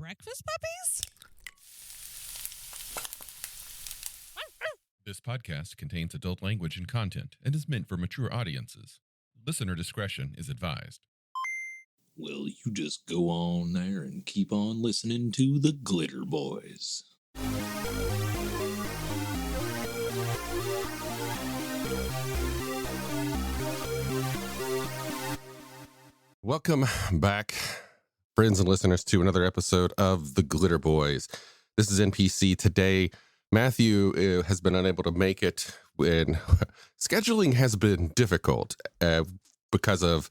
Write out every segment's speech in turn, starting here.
breakfast puppies? This podcast contains adult language and content and is meant for mature audiences. Listener discretion is advised. Well, you just go on there and keep on listening to the Glitterbois. Welcome back, friends and listeners, to another episode of the Glitterbois. This is NPC. Today, Matthew has been unable to make it when scheduling has been difficult because of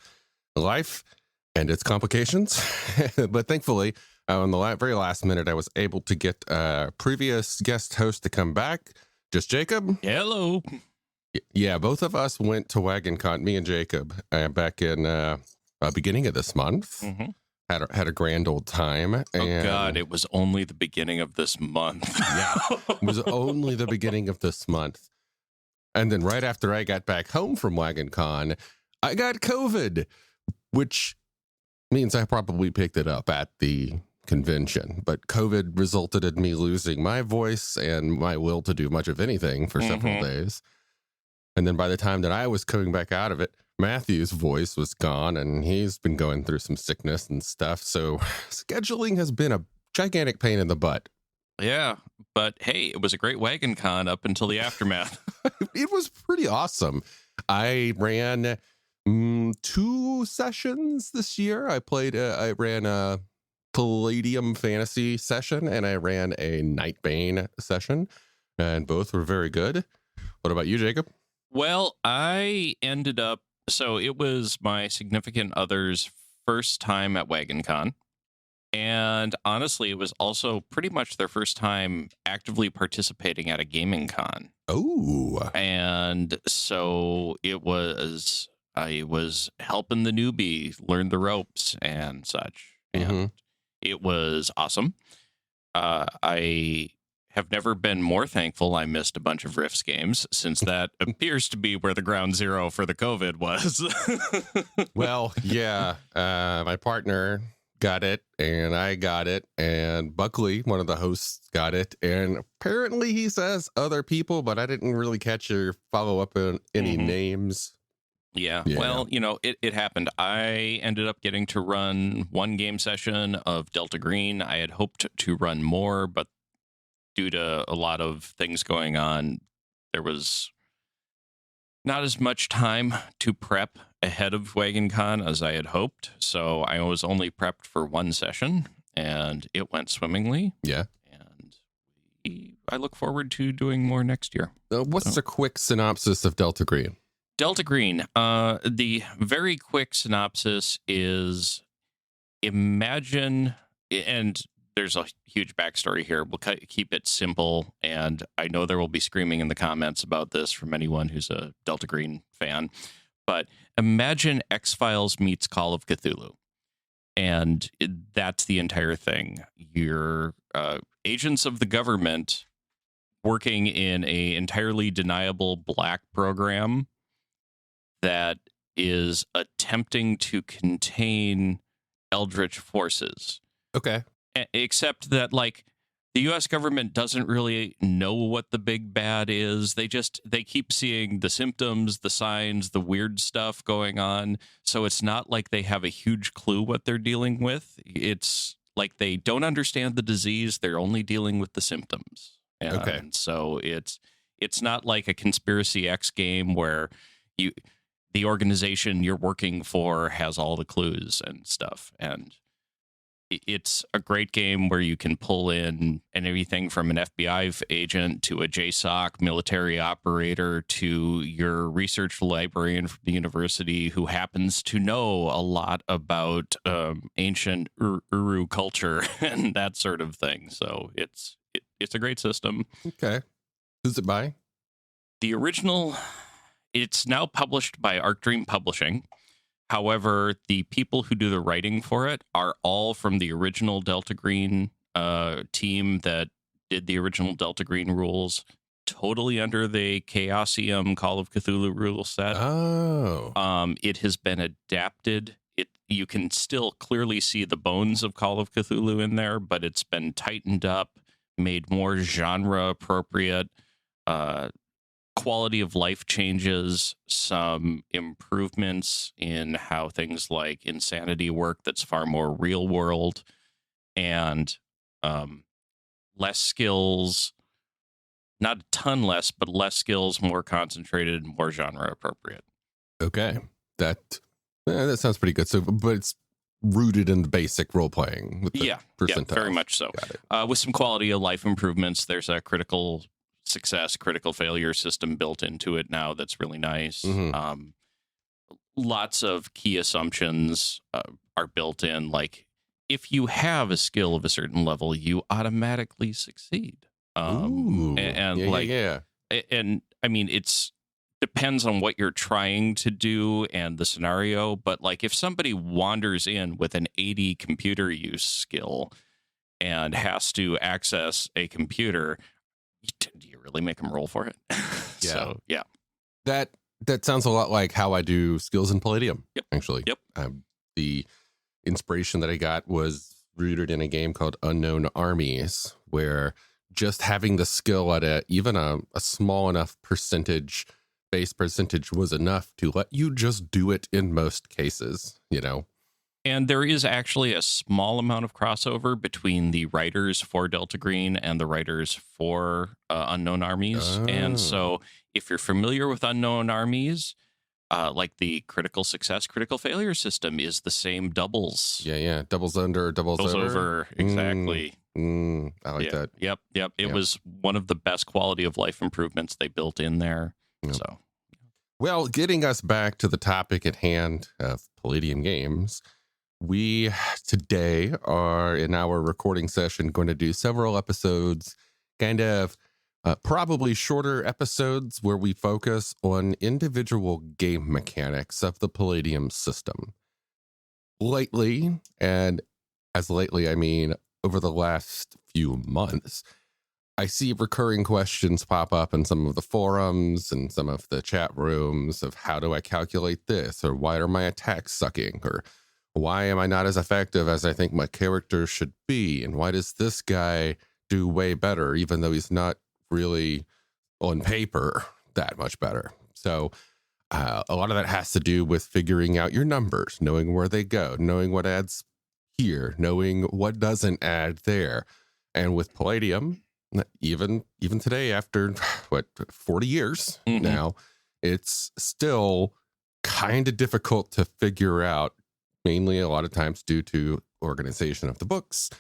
life and its complications. But thankfully, on the very last minute, I was able to get a previous guest host to come back. Just Jacob. Hello. Yeah, both of us went to WagonCon, me and Jacob, back in beginning of this month. Mm-hmm. Had a grand old time. Oh, God, it was only the beginning of this month. Yeah, it was only the beginning of this month. And then right after I got back home from WagonCon, I got COVID, which means I probably picked it up at the convention. But COVID resulted in me losing my voice and my will to do much of anything for several days. And then by the time that I was coming back out of it, Matthew's voice was gone, and he's been going through some sickness and stuff. So scheduling has been a gigantic pain in the butt. Yeah, but hey, it was a great WagonCon up until the aftermath. It was pretty awesome. I ran 2 sessions this year. I ran a Palladium fantasy session, and I ran a Nightbane session, and both were very good. What about you, Jacob? Well, I ended up, so it was my significant other's first time at WagonCon. And honestly, it was also pretty much their first time actively participating at a gaming con. Oh. And so I was helping the newbie learn the ropes and such. And it was awesome. I have never been more thankful I missed a bunch of Rifts games, since that appears to be where the ground zero for the COVID was. Well, yeah, my partner got it, and I got it, and Buckley, one of the hosts, got it, and apparently he says other people, but I didn't really catch or follow up on any names. Yeah, well, it happened. I ended up getting to run 1 game session of Delta Green. I had hoped to run more, but due to a lot of things going on, there was not as much time to prep ahead of WagonCon as I had hoped. So I was only prepped for 1 session, and it went swimmingly. Yeah. And I look forward to doing more next year. What's a quick synopsis of Delta Green? Delta Green, the very quick synopsis is, imagine, and there's a huge backstory here. We'll keep it simple, and I know there will be screaming in the comments about this from anyone who's a Delta Green fan, but imagine X-Files meets Call of Cthulhu, and that's the entire thing. You're agents of the government working in a entirely deniable black program that is attempting to contain eldritch forces. Okay. Except that, like, the U.S. government doesn't really know what the big bad is. They keep seeing the symptoms, the signs, the weird stuff going on. So it's not like they have a huge clue what they're dealing with. It's like they don't understand the disease. They're only dealing with the symptoms. Okay. And so it's not like a Conspiracy X game where the organization you're working for has all the clues and stuff. And it's a great game where you can pull in everything from an FBI agent to a JSOC military operator to your research librarian from the university who happens to know a lot about ancient Uru culture and that sort of thing. So it's a great system. Okay. Who's it by? The original, it's now published by Arc Dream Publishing. However, the people who do the writing for it are all from the original Delta Green team that did the original Delta Green rules, totally under the Chaosium Call of Cthulhu rule set. Oh. It has been adapted. you can still clearly see the bones of Call of Cthulhu in there, but it's been tightened up, made more genre appropriate, quality of life changes, some improvements in how things like insanity work that's far more real world, and less skills, not a ton less, but less skills, more concentrated, more genre appropriate. Okay. That sounds pretty good. So, but it's rooted in the basic role playing with the percentiles. Very much so. With some quality of life improvements. There's a critical success, critical failure system built into it now that's really nice. Mm-hmm. Lots of key assumptions are built in. Like, if you have a skill of a certain level, you automatically succeed. And I mean, it's depends on what you're trying to do and the scenario. But like, if somebody wanders in with an 80 computer use skill and has to access a computer, do you really make them roll for it? So, yeah. That sounds a lot like how I do skills in Palladium. Yep. Actually. Yep. The inspiration that I got was rooted in a game called Unknown Armies, where just having the skill at even a small enough base percentage was enough to let you just do it in most cases, you know? And there is actually a small amount of crossover between the writers for Delta Green and the writers for Unknown Armies. Oh. And so if you're familiar with Unknown Armies, like the critical success, critical failure system is the same doubles. Yeah. Doubles under, doubles over. Exactly. I like that. Yep. It was one of the best quality of life improvements they built in there. Yep. So, well, getting us back to the topic at hand of Palladium games, we today are in our recording session going to do several episodes, kind of probably shorter episodes where we focus on individual game mechanics of the Palladium system. Lately, and as lately I mean over the last few months, I see recurring questions pop up in some of the forums and some of the chat rooms of how do I calculate this, or why are my attacks sucking, or why am I not as effective as I think my character should be, and why does this guy do way better even though he's not really on paper that much better. So a lot of that has to do with figuring out your numbers, knowing where they go, knowing what adds here, knowing what doesn't add there. And with Palladium, even today, after 40 years now, it's still kind of difficult to figure out, mainly a lot of times due to organization of the books,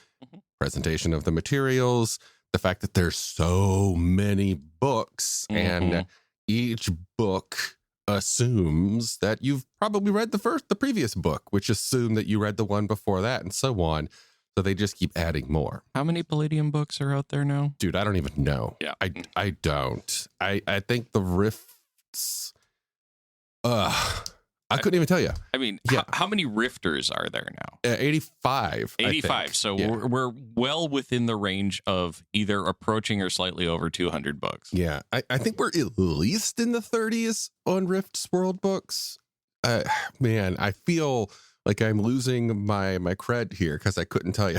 presentation of the materials, the fact that there's so many books and each book assumes that you've probably read the previous book, which assume that you read the one before that, and so on. So they just keep adding more. how many Palladium books are out there now? Dude, I don't even know. Yeah. I don't. I think the Rifts, I couldn't even tell you. I mean, Yeah. how many Rifters are there now? 85. 85. I think. So Yeah. we're well within the range of either approaching or slightly over 200 books. Yeah, I think we're at least in the 30s on Rift's World books. Man, I feel like I'm losing my cred here because I couldn't tell you.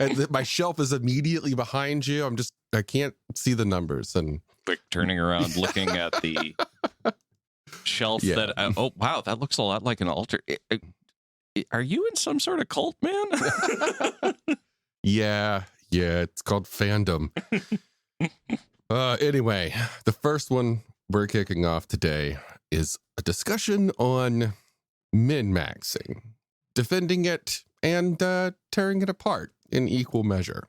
And my shelf is immediately behind you. I can't see the numbers. And Quick turning around, looking at the shelf that, oh, wow, that looks a lot like an altar. Are you in some sort of cult, man? yeah, it's called fandom. Anyway, the first one we're kicking off today is a discussion on min-maxing, defending it, and tearing it apart in equal measure.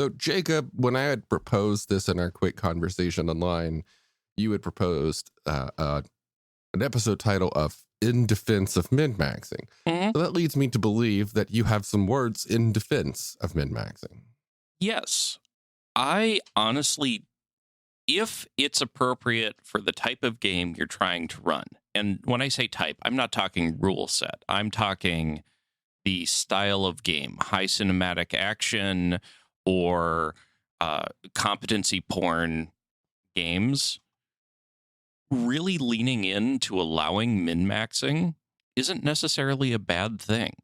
So, Jacob, when I had proposed this in our quick conversation online, you had proposed an episode title of In Defense of Min-Maxing. So that leads me to believe that you have some words in defense of min-maxing. Yes. I honestly, if it's appropriate for the type of game you're trying to run, and when I say type, I'm not talking rule set. I'm talking the style of game, high cinematic action or competency porn games, really leaning into allowing min-maxing isn't necessarily a bad thing.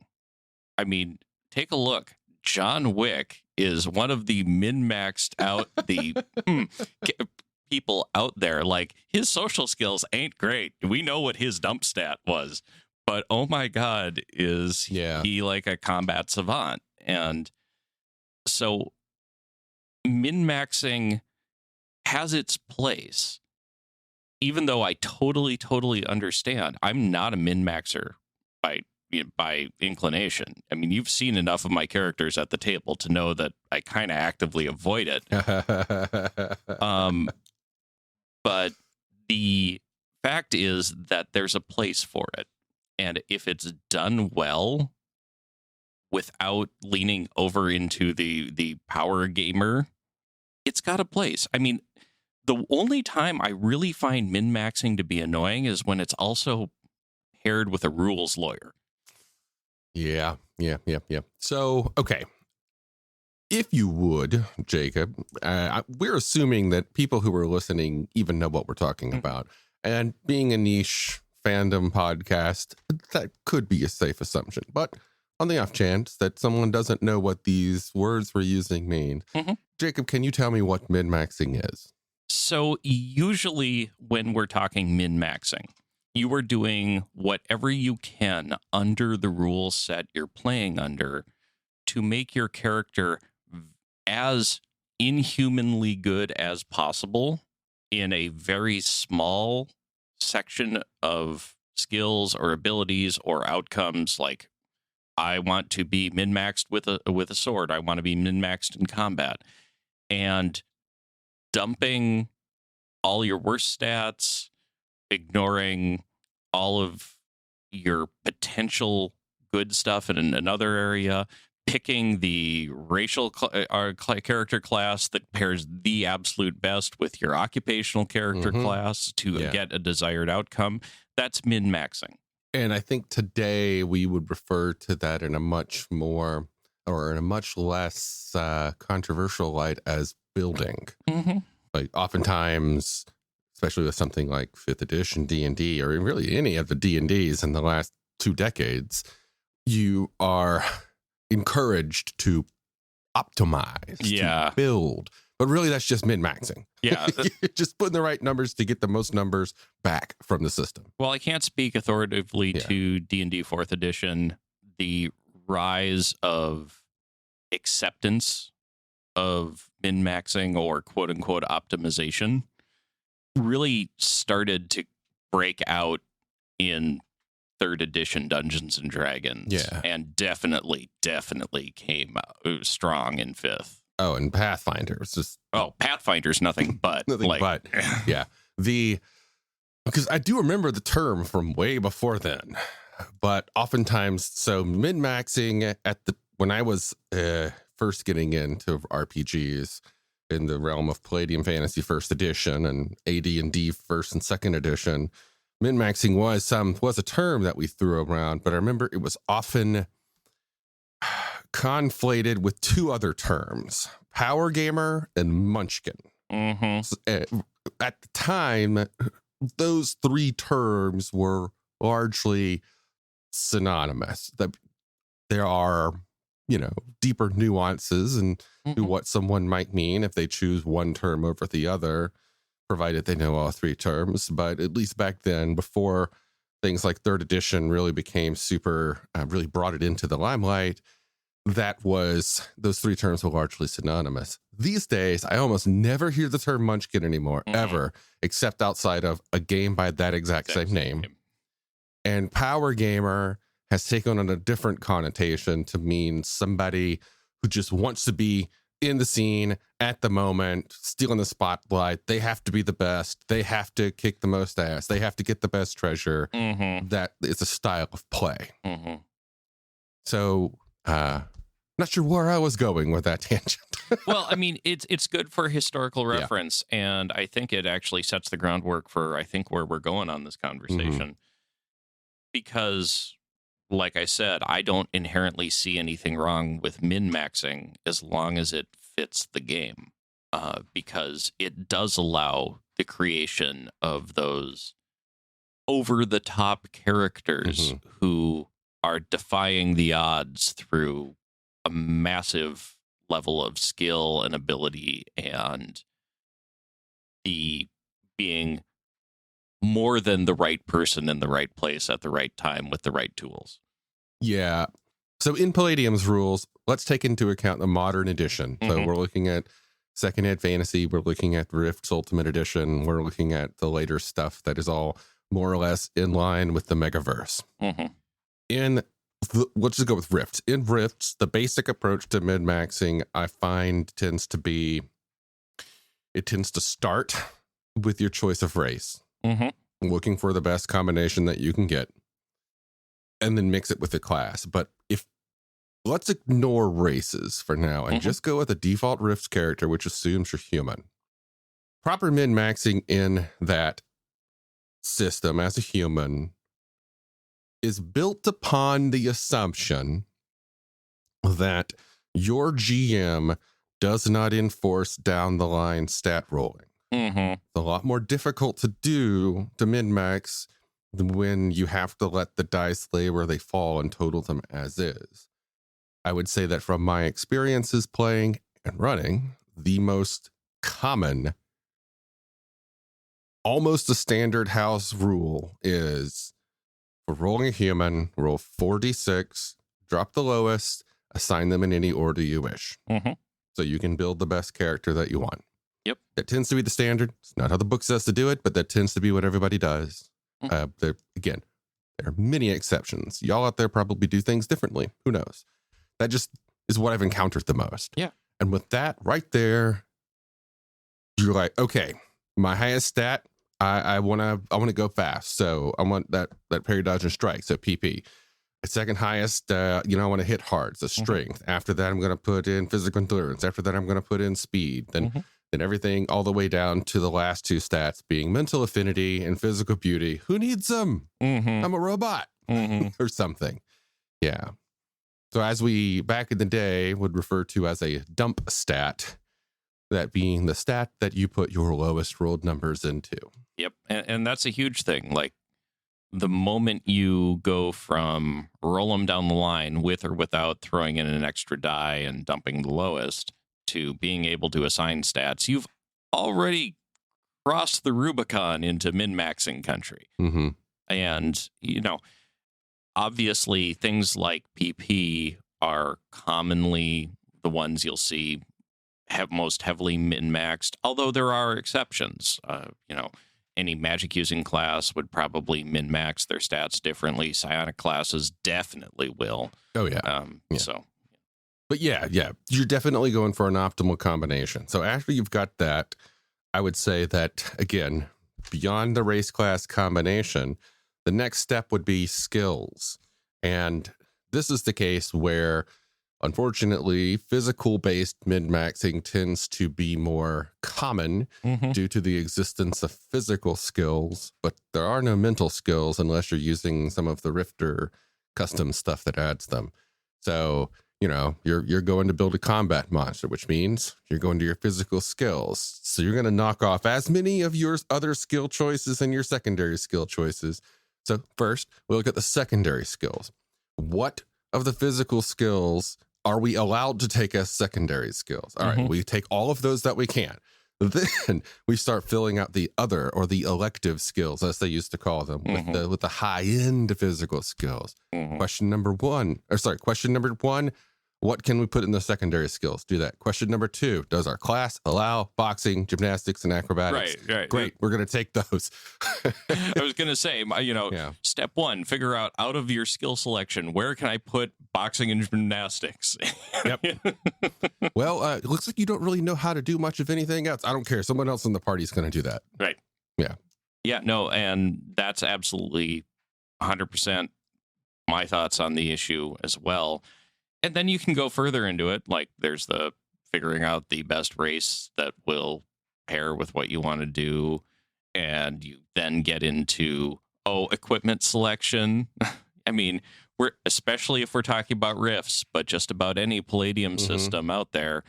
I mean, take a look. John Wick is one of the min-maxed out people out there. Like, his social skills ain't great. We know what his dump stat was, but oh my God, is he like a combat savant? And so min-maxing has its place, even though I totally understand. I'm not a min-maxer by inclination. I mean, you've seen enough of my characters at the table to know that I kind of actively avoid it. But the fact is that there's a place for it. And if it's done well, without leaning over into the power gamer, it's got a place. I mean, the only time I really find min-maxing to be annoying is when it's also paired with a rules lawyer. Yeah. So, okay. If you would, Jacob, we're assuming that people who are listening even know what we're talking about. And being a niche fandom podcast, that could be a safe assumption. But on the off chance that someone doesn't know what these words we're using mean, Jacob, can you tell me what min-maxing is? So usually when we're talking min-maxing, you are doing whatever you can under the rule set you're playing under to make your character as inhumanly good as possible in a very small section of skills or abilities or outcomes. Like, I want to be min-maxed with a sword. I want to be min-maxed in combat. And dumping all your worst stats, ignoring all of your potential good stuff in another area, picking the racial character class that pairs the absolute best with your occupational character class to get a desired outcome. That's min-maxing. And I think today we would refer to that in a much more, or in a much less controversial light, as building. Like, oftentimes, especially with something like 5th edition D&D, or really any of the D&Ds in the last 2 decades, you are encouraged to optimize, to build. But really, that's just min-maxing. Yeah. You're just putting the right numbers to get the most numbers back from the system. Well, I can't speak authoritatively to D&D 4th edition. The rise of acceptance of min-maxing or quote-unquote optimization really started to break out in 3rd edition Dungeons and Dragons. Yeah. And definitely came out strong in 5th. Oh, and Pathfinder was just... Oh, Pathfinder's nothing but. Yeah. Because I do remember the term from way before then, but oftentimes, so min-maxing when I was first getting into RPGs in the realm of Palladium Fantasy 1st edition and AD&D 1st and 2nd edition, min-maxing was a term that we threw around, but I remember it was often conflated with 2 other terms: power gamer and munchkin. So, at the time, those 3 terms were largely synonymous. That there are, deeper nuances and to what someone might mean if they choose one term over the other, provided they know all 3 terms. But at least back then, before things like 3rd edition really became really brought it into the limelight, those 3 terms were largely synonymous. These days, I almost never hear the term munchkin anymore, ever, except outside of a game by that exact same name. And power gamer has taken on a different connotation to mean somebody who just wants to be in the scene at the moment, stealing the spotlight. They have to be the best. They have to kick the most ass. They have to get the best treasure. That is a style of play. So, not sure where I was going with that tangent. Well, I mean, it's good for historical reference, and I think it actually sets the groundwork for, I think, where we're going on this conversation. Because, like I said, I don't inherently see anything wrong with min-maxing as long as it fits the game, because it does allow the creation of those over-the-top characters who are defying the odds through a massive level of skill and ability, and the being more than the right person in the right place at the right time with the right tools. Yeah. So in Palladium's rules, let's take into account the modern edition. So we're looking at Second Ed Fantasy. We're looking at Rift's Ultimate Edition. We're looking at the later stuff that is all more or less in line with the Megaverse. Let's just go with Rift. In Rifts, the basic approach to min-maxing, I find, tends to start with your choice of race. Looking for the best combination that you can get, and then mix it with the class. But let's ignore races for now and just go with a default Rift character, which assumes you're human. Proper min-maxing in that system as a human is built upon the assumption that your GM does not enforce down the line stat rolling. It's a lot more difficult to do to min-max when you have to let the dice lay where they fall and total them as is. I would say that from my experiences playing and running, the most common, almost a standard house rule is for rolling a human, roll 4d6, drop the lowest, assign them in any order you wish. So you can build the best character that you want. Yep. That tends to be the standard. It's not how the book says to do it, but that tends to be what everybody does. There are many exceptions. Y'all out there probably do things differently. Who knows? That just is what I've encountered the most. Yeah. And with that right there, you're like, okay, my highest stat, I want to go fast. So I want that parry, dodge, and strike. So PP. The second highest, I want to hit hard. So strength. After that, I'm going to put in physical endurance. After that, I'm going to put in speed. Then everything all the way down to the last two stats being mental affinity and physical beauty. Who needs them? I'm a robot or something. Yeah. So as we back in the day would refer to as a dump stat, that being the stat that you put your lowest rolled numbers into. Yep. And that's a huge thing. Like, the moment you go from roll them down the line with or without throwing in an extra die and dumping the lowest to being able to assign stats, you've already crossed the Rubicon into min-maxing country. And, obviously things like PP are commonly the ones you'll see have most heavily min-maxed, although there are exceptions. Any magic using class would probably min-max their stats differently. Psionic classes definitely will. Oh yeah. So, but yeah, you're definitely going for an optimal combination. So after you've got that, I would say that again, beyond the race class combination, the next step would be skills. And this is the case where, unfortunately, physical-based min-maxing tends to be more common due to the existence of physical skills, but there are no mental skills unless you're using some of the Rifter custom stuff that adds them. So, you're going to build a combat monster, which means you're going to your physical skills. So you're going to knock off as many of your other skill choices and your secondary skill choices. So first, we'll look at the secondary skills. What of the physical skills are we allowed to take as secondary skills? All right, we take all of those that we can. Then we start filling out the other or the elective skills, as they used to call them, with the high-end physical skills. Question number one, what can we put in the secondary skills? Do that. Question number 2, does our class allow boxing, gymnastics, and acrobatics? Right. Great, we're going to take those. I was going to say, Step 1, figure out of your skill selection, where can I put boxing and gymnastics? Yep. Well, it looks like you don't really know how to do much of anything else. I don't care. Someone else in the party is going to do that. Right. Yeah. Yeah, no, and that's absolutely 100% my thoughts on the issue as well. And then you can go further into it. Like, there's the figuring out the best race that will pair with what you want to do. And you then get into, equipment selection. I mean, especially if we're talking about Rifts, but just about any Palladium system out there,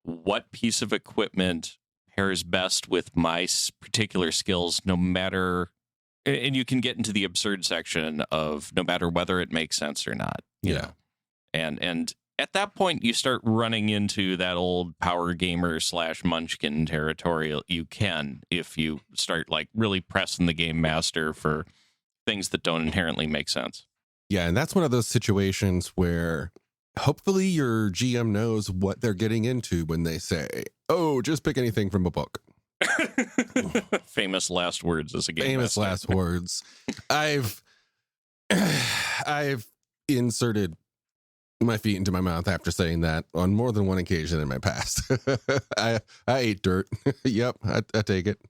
what piece of equipment pairs best with my particular skills, no matter And you can get into the absurd section of no matter whether it makes sense or not. You know? And at that point, you start running into that old power gamer / munchkin territory. You can, if you start like really pressing the game master for things that don't inherently make sense. Yeah, and that's one of those situations where hopefully your GM knows what they're getting into when they say, "Oh, just pick anything from a book." Famous last words as a game Famous master. last words. I've inserted my feet into my mouth after saying that on more than one occasion in my past. I ate dirt. Yep, I take it.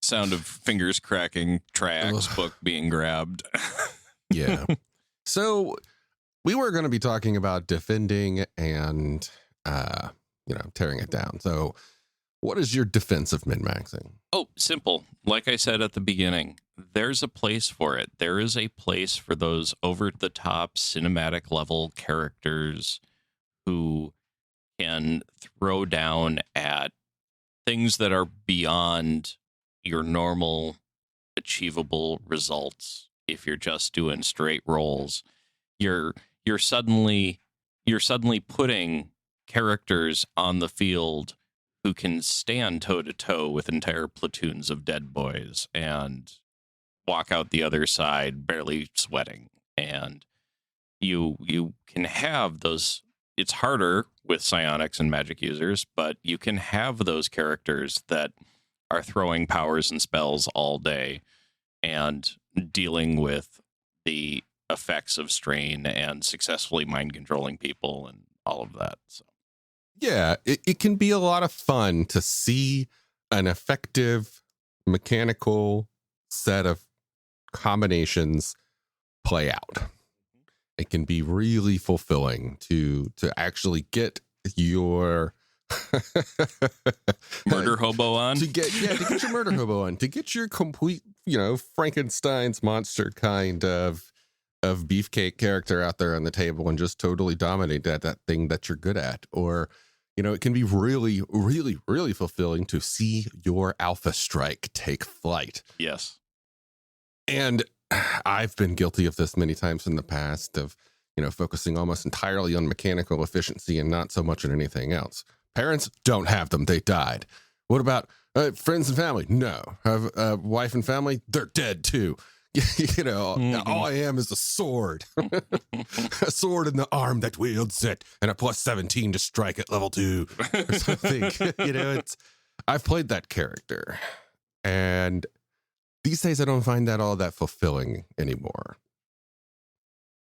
Sound of fingers cracking, tracks, book being grabbed. Yeah. So we were going to be talking about defending and, tearing it down. So what is your defense of min-maxing? Oh, simple. Like I said at the beginning, there's a place for it. There is a place for those over-the-top cinematic level characters who can throw down at things that are beyond your normal achievable results. If you're just doing straight rolls, you're suddenly putting characters on the field who can stand toe to toe with entire platoons of dead boys and walk out the other side barely sweating. And you can have those. It's harder with psionics and magic users, but you can have those characters that are throwing powers and spells all day and dealing with the effects of strain and successfully mind controlling people and all of that. So. Yeah, it can be a lot of fun to see an effective mechanical set of combinations play out. It can be really fulfilling to actually get your murder hobo on. To get your murder hobo on, to get your complete, Frankenstein's monster kind of beefcake character out there on the table and just totally dominate that thing that you're good at. Or, it can be really, really, really fulfilling to see your alpha strike take flight. Yes. And I've been guilty of this many times in the past of, focusing almost entirely on mechanical efficiency and not so much on anything else. Parents don't have them. They died. What about friends and family? No. Have wife and family? They're dead too. All I am is a sword. A sword in the arm that wields it, and a +17 to strike at level 2 or something. I've played that character, and these days I don't find that all that fulfilling anymore.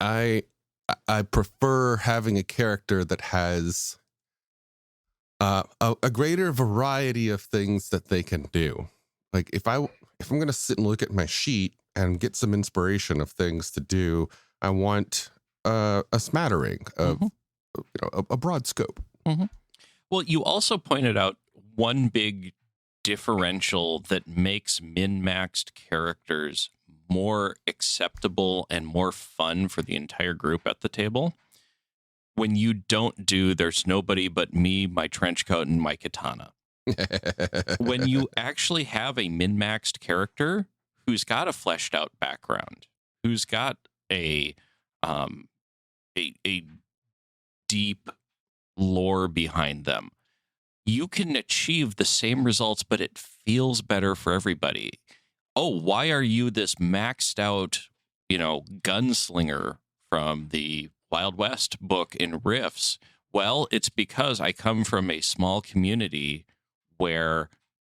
I prefer having a character that has a greater variety of things that they can do. Like if I'm going to sit and look at my sheet and get some inspiration of things to do, I want a smattering of, a broad scope. Mm-hmm. Well, you also pointed out one big differential that makes min-maxed characters more acceptable and more fun for the entire group at the table. When you don't do "there's nobody but me, my trench coat, and my katana." When you actually have a min-maxed character who's got a fleshed out background, who's got a deep lore behind them, you can achieve the same results, but it feels better for everybody. Oh, why are you this maxed out, gunslinger from the Wild West book in Riffs? Well, it's because I come from a small community where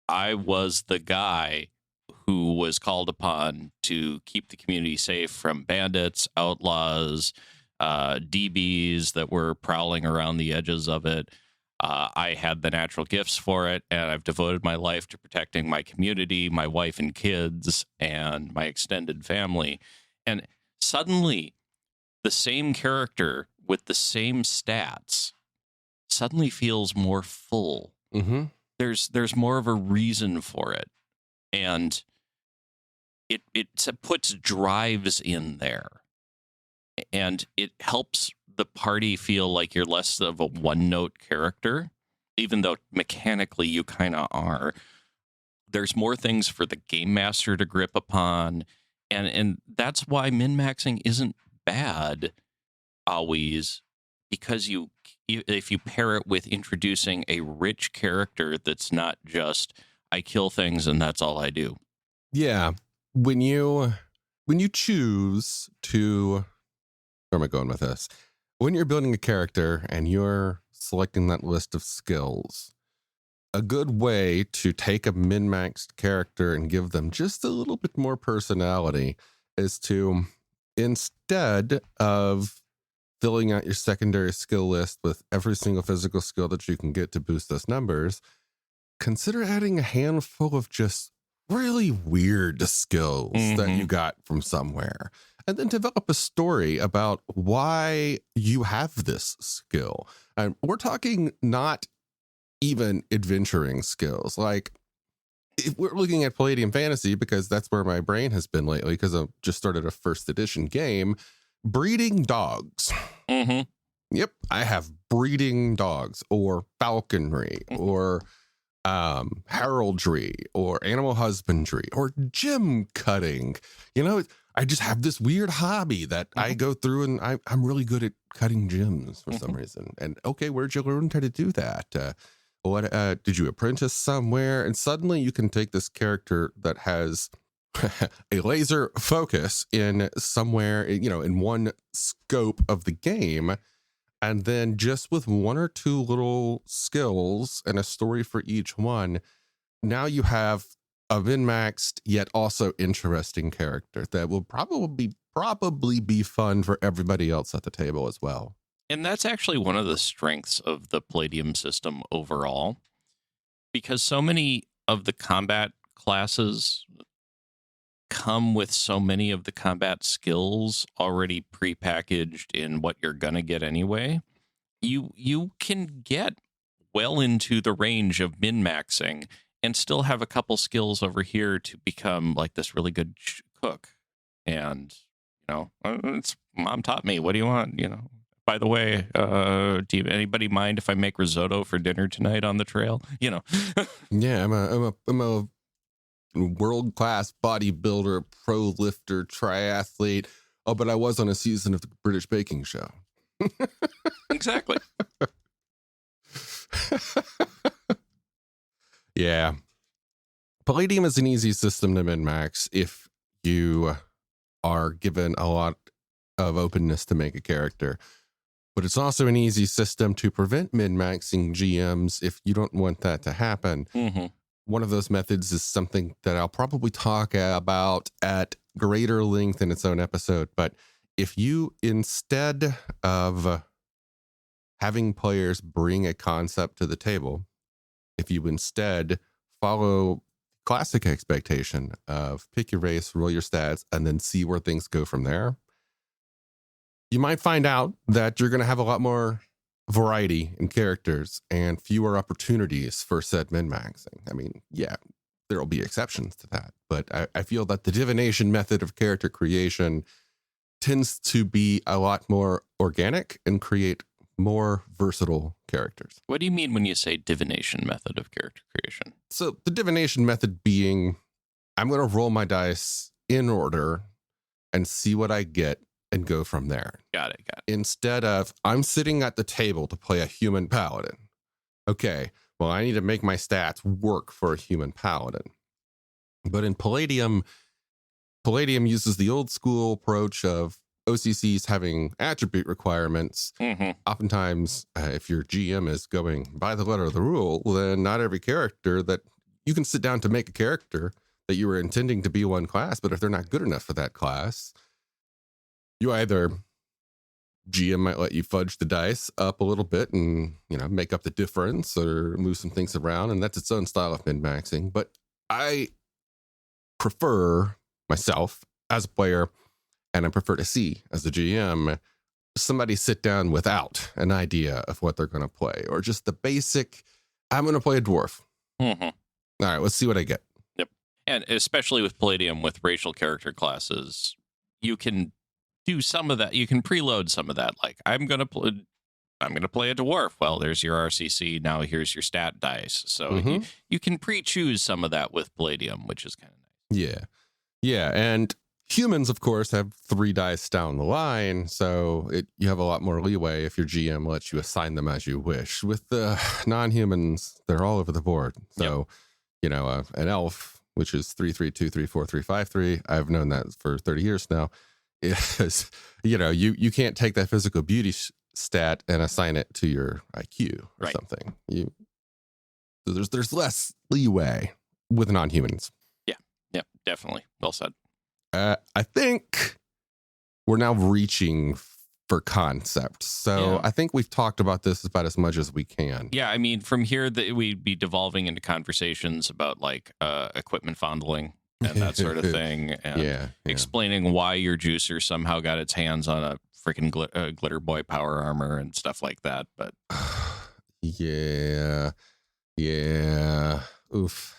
I was the guy who was called upon to keep the community safe from bandits, outlaws, DBs that were prowling around the edges of it. I had the natural gifts for it, and I've devoted my life to protecting my community, my wife and kids, and my extended family. And suddenly, the same character with the same stats suddenly feels more full. Mm-hmm. There's more of a reason for it, and it puts drives in there, and it helps the party feel like you're less of a one-note character, even though mechanically you kind of are. There's more things for the game master to grip upon. And that's why min-maxing isn't bad always, because if you pair it with introducing a rich character that's not just I kill things and that's all I do. Yeah. When you choose to, where am I going with this? When you're building a character and you're selecting that list of skills, a good way to take a min-maxed character and give them just a little bit more personality is to, instead of filling out your secondary skill list with every single physical skill that you can get to boost those numbers, consider adding a handful of just really weird skills that you got from somewhere, and then develop a story about why you have this skill. And we're talking not even adventuring skills. Like, if we're looking at Palladium Fantasy, because that's where my brain has been lately, because I've just started a first edition game, breeding dogs. Yep, I have breeding dogs, or falconry, or heraldry, or animal husbandry, or gem cutting. You know, I just have this weird hobby that I go through, and I'm really good at cutting gems for some reason. And okay, where'd you learn how to do that? What did you apprentice somewhere? And suddenly you can take this character that has a laser focus in somewhere, you know, in one scope of the game, and then just with one or two little skills and a story for each one, now you have a min-maxed yet also interesting character that will probably be fun for everybody else at the table as well. And that's actually one of the strengths of the Palladium system overall, because so many of the combat classes come with so many of the combat skills already prepackaged in what you're going to get anyway. You can get well into the range of min-maxing and still have a couple skills over here to become like this really good cook. And, you know, mom taught me, what do you want? You know, by the way, do anybody mind if I make risotto for dinner tonight on the trail? You know. Yeah, I'm a world-class bodybuilder, pro lifter, triathlete. Oh, but I was on a season of the British Baking Show. Exactly. Yeah. Palladium is an easy system to min-max if you are given a lot of openness to make a character. But it's also an easy system to prevent min-maxing GMs if you don't want that to happen. One of those methods is something that I'll probably talk about at greater length in its own episode. But if you, instead of having players bring a concept to the table, if you instead follow classic expectation of pick your race, roll your stats, and then see where things go from there, you might find out that you're going to have a lot more variety in characters and fewer opportunities for said min-maxing. I mean, yeah, there will be exceptions to that, but I feel that the divination method of character creation tends to be a lot more organic and create more versatile characters. What do you mean when you say divination method of character creation? So the divination method being, I'm going to roll my dice in order and see what I get and go from there. Got it. Instead of, I'm sitting at the table to play a human paladin. Okay, well, I need to make my stats work for a human paladin. But in Palladium uses the old school approach of OCCs having attribute requirements. Oftentimes, if your GM is going by the letter of the rule, then not every character that you can sit down to make a character that you were intending to be one class, but if they're not good enough for that class, you either GM might let you fudge the dice up a little bit and, you know, make up the difference or move some things around. And that's its own style of min-maxing. But I prefer myself as a player, and I prefer to see as a GM, somebody sit down without an idea of what they're going to play, or just the basic, I'm going to play a dwarf. All right, let's see what I get. Yep. And especially with Palladium, with racial character classes, you can do some of that. You can preload some of that. Like, I'm going to play a dwarf. Well, there's your RCC. Now here's your stat dice. So you can pre-choose some of that with Palladium, which is kind of nice. Yeah. And Humans, of course, have 3 dice down the line, so you have a lot more leeway if your GM lets you assign them as you wish. With the non-humans, they're all over the board. So, an elf, which is 3-3-2-3-4-3-5-3, I've known that for 30 years now, is, you can't take that physical beauty stat and assign it to your IQ or something. So there's less leeway with non-humans. Yeah, definitely. Well said. I think we're now reaching for concepts. So I think we've talked about this about as much as we can. Yeah, I mean, from here, we'd be devolving into conversations about like equipment fondling and that sort of thing. And explaining why your juicer somehow got its hands on a freaking Glitterbois power armor and stuff like that. But yeah. Oof.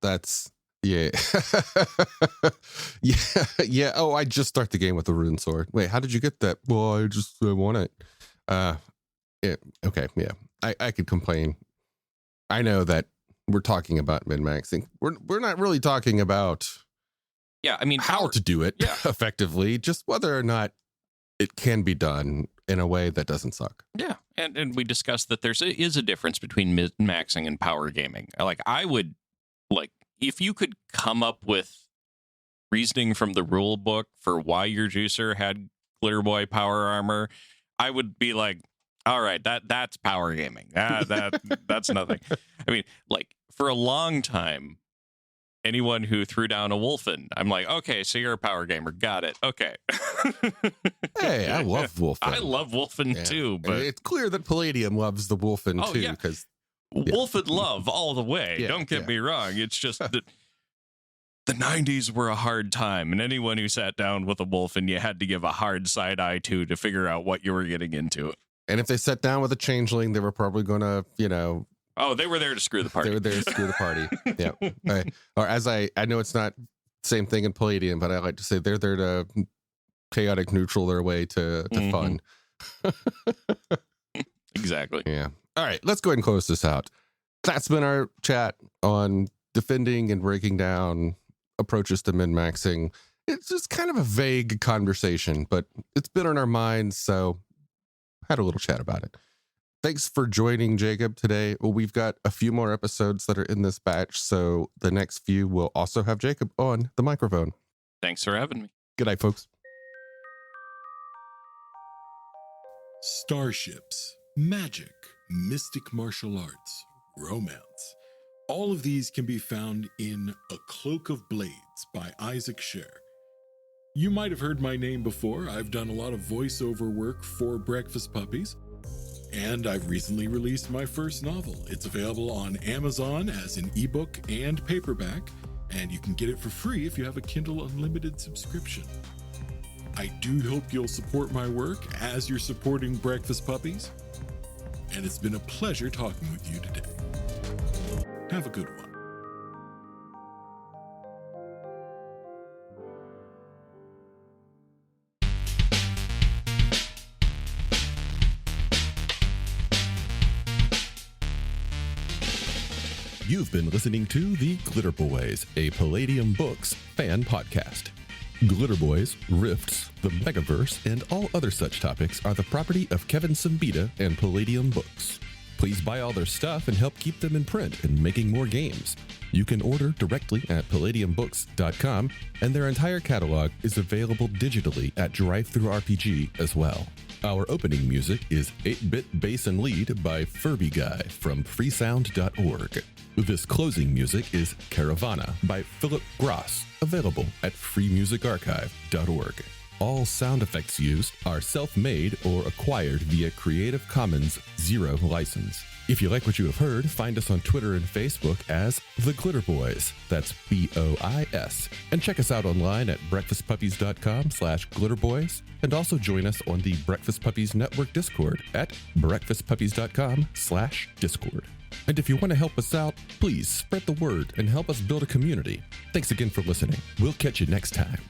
That's... Yeah. yeah. Oh, I just start the game with a rune sword. Wait, how did you get that? Well, I want it. Yeah. Okay. Yeah. I could complain. I know that we're talking about min-maxing. We're not really talking about how to do it effectively, just whether or not it can be done in a way that doesn't suck. Yeah. And we discussed that there is a difference between min-maxing and power gaming. I would if you could come up with reasoning from the rule book for why your juicer had Glitterbois power armor, I would be like, all right, that's power gaming. That's nothing. I mean, for a long time, anyone who threw down a Wolfen, I'm like, okay, so you're a power gamer. Got it. Okay. Hey, I love Wolfen. I love Wolfen too, but it's clear that Palladium loves the Wolfen too, because Wolf and love all the way. Don't get me wrong. It's just that the 90s were a hard time, and anyone who sat down with a wolf and you had to give a hard side eye to figure out what you were getting into. And if they sat down with a changeling, they were probably going to, Oh, they were there to screw the party. They were there to screw the party. Yeah. Right. Or as I know it's not the same thing in Palladium, but I like to say they're there to chaotic neutral their way to fun. Exactly. Yeah. All right, let's go ahead and close this out. That's been our chat on defending and breaking down approaches to min-maxing. It's just kind of a vague conversation, but it's been on our minds, so had a little chat about it. Thanks for joining, Jacob, today. Well, we've got a few more episodes that are in this batch, so the next few will also have Jacob on the microphone. Thanks for having me. Good night, folks. Starships, magic, mystic martial arts, romance. All of these can be found in A Cloak of Blades by Isaac Scher. You might have heard my name before. I've done a lot of voiceover work for Breakfast Puppies, and I've recently released my first novel. It's available on Amazon as an ebook and paperback, and you can get it for free if you have a Kindle Unlimited subscription. I do hope you'll support my work as you're supporting Breakfast Puppies. And it's been a pleasure talking with you today. Have a good one. You've been listening to The Glitterbois, a Palladium Books fan podcast. Glitterbois, Rifts, the Megaverse, and all other such topics are the property of Kevin Siembieda and Palladium Books. Please buy all their stuff and help keep them in print and making more games. You can order directly at palladiumbooks.com, and their entire catalog is available digitally at Drive-Thru RPG as well. Our opening music is 8-Bit Bass and Lead by Furby Guy from freesound.org. This closing music is Caravana by Philip Gross, available at freemusicarchive.org. All sound effects used are self-made or acquired via Creative Commons Zero license. If you like what you have heard, find us on Twitter and Facebook as The Glitterbois. That's BOIS. And check us out online at breakfastpuppies.com/glitterboys. And also join us on the Breakfast Puppies Network Discord at breakfastpuppies.com/discord. And if you want to help us out, please spread the word and help us build a community. Thanks again for listening. We'll catch you next time.